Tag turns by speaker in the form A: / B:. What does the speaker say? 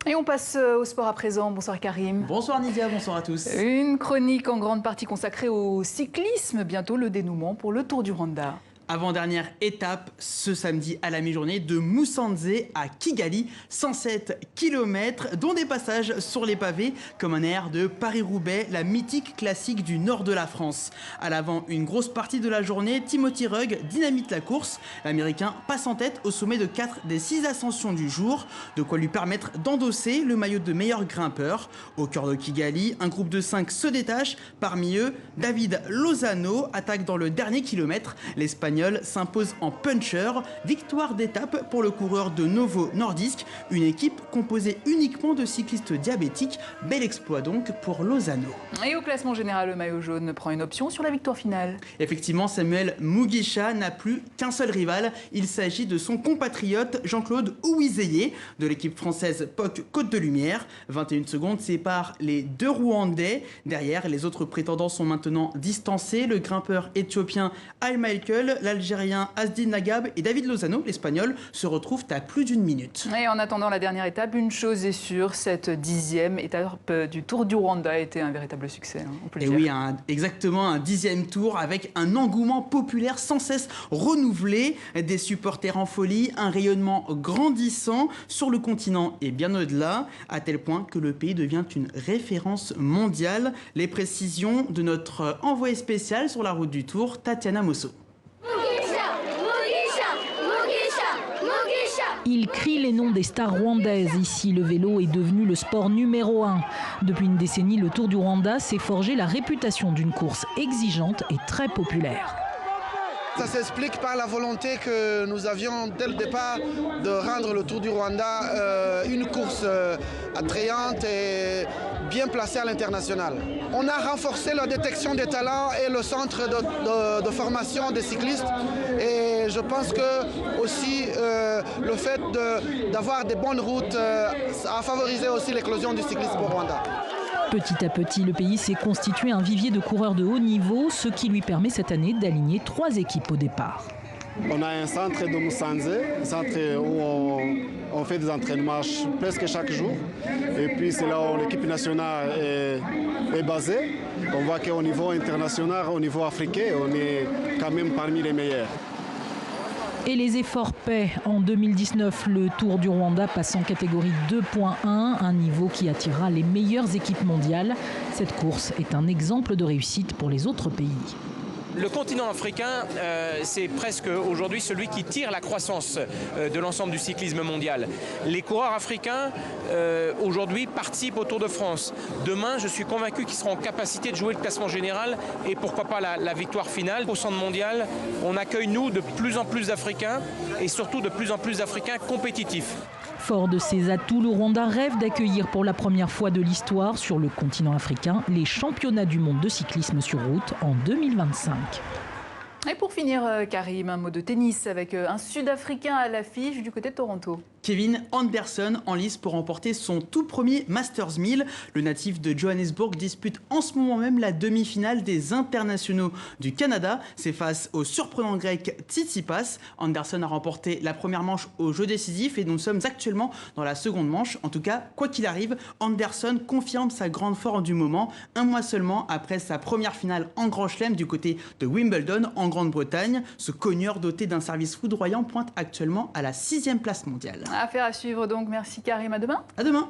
A: Et on passe au sport à présent. Bonsoir Karim.
B: Bonsoir Nidia, bonsoir à tous.
A: Une chronique en grande partie consacrée au cyclisme. Bientôt le dénouement pour le Tour du Rwanda.
B: Avant-dernière étape ce samedi à la mi-journée de Musanze à Kigali, 107 km dont des passages sur les pavés comme un air de Paris-Roubaix, la mythique classique du nord de la France. À l'avant, une grosse partie de la journée, Timothy Rugg dynamite la course. L'Américain passe en tête au sommet de 4 des 6 ascensions du jour, de quoi lui permettre d'endosser le maillot de meilleur grimpeur. Au cœur de Kigali, un groupe de 5 se détache, parmi eux David Lozano attaque dans le dernier kilomètre. L'Espagnol s'impose en puncher. Victoire d'étape pour le coureur de Novo Nordisk, une équipe composée uniquement de cyclistes diabétiques. Bel exploit donc pour Lozano.
A: Et au classement général, le maillot jaune prend une option sur la victoire finale.
B: Effectivement, Samuel Mugisha n'a plus qu'un seul rival. Il s'agit de son compatriote Jean-Claude Ouizeye de l'équipe française POC Côte de Lumière. 21 secondes séparent les deux Rwandais. Derrière, les autres prétendants sont maintenant distancés. Le grimpeur éthiopien Al Michael, l'Algérien Asdin Nagab et David Lozano, l'Espagnol, se retrouvent à plus d'une minute.
A: Et en attendant la dernière étape, une chose est sûre, cette 10e étape du Tour du Rwanda a été un véritable succès, on peut le dire.
B: Oui, exactement un 10e tour avec un engouement populaire sans cesse renouvelé, des supporters en folie, un rayonnement grandissant sur le continent et bien au-delà, à tel point que le pays devient une référence mondiale. Les précisions de notre envoyé spécial sur la route du Tour, Tatiana Mosso.
C: Il crie les noms des stars rwandaises. Ici, le vélo est devenu le sport numéro 1. Depuis une décennie, le Tour du Rwanda s'est forgé la réputation d'une course exigeante et très populaire.
D: Ça s'explique par la volonté que nous avions dès le départ de rendre le Tour du Rwanda une course attrayante et bien placée à l'international. On a renforcé la détection des talents et le centre de formation des cyclistes. Et je pense que aussi le fait d'avoir des bonnes routes a favorisé aussi l'éclosion du cyclisme au Rwanda.
C: Petit à petit, le pays s'est constitué un vivier de coureurs de haut niveau, ce qui lui permet cette année d'aligner 3 équipes au départ.
E: On a un centre de Musanze, un centre où on fait des entraînements presque chaque jour. Et puis c'est là où l'équipe nationale est basée. On voit qu'au niveau international, au niveau africain, on est quand même parmi les meilleurs.
C: Et les efforts paient. En 2019, le Tour du Rwanda passe en catégorie 2.1, un niveau qui attirera les meilleures équipes mondiales. Cette course est un exemple de réussite pour les autres pays.
F: Le continent africain, c'est presque aujourd'hui celui qui tire la croissance de l'ensemble du cyclisme mondial. Les coureurs africains, aujourd'hui, participent au Tour de France. Demain, je suis convaincu qu'ils seront en capacité de jouer le classement général et pourquoi pas la victoire finale. Au centre mondial, on accueille, nous, de plus en plus d'Africains et surtout de plus en plus d'Africains compétitifs.
C: Fort de ses atouts, le Rwanda rêve d'accueillir pour la première fois de l'histoire sur le continent africain les championnats du monde de cyclisme sur route en 2025.
A: Et pour finir, Karim, un mot de tennis avec un Sud-Africain à l'affiche du côté de Toronto.
B: Kevin Anderson en lice pour remporter son tout premier Masters 1000. Le natif de Johannesburg dispute en ce moment même la demi-finale des internationaux du Canada. C'est face au surprenant grec Tsitsipas. Anderson a remporté la première manche au jeu décisif et nous sommes actuellement dans la seconde manche. En tout cas, quoi qu'il arrive, Anderson confirme sa grande forme du moment. Un mois seulement après sa première finale en Grand Chelem du côté de Wimbledon en Grande-Bretagne. Ce cogneur doté d'un service foudroyant pointe actuellement à la 6e place mondiale.
A: Affaire à suivre donc. Merci Karim. À demain.
B: À demain.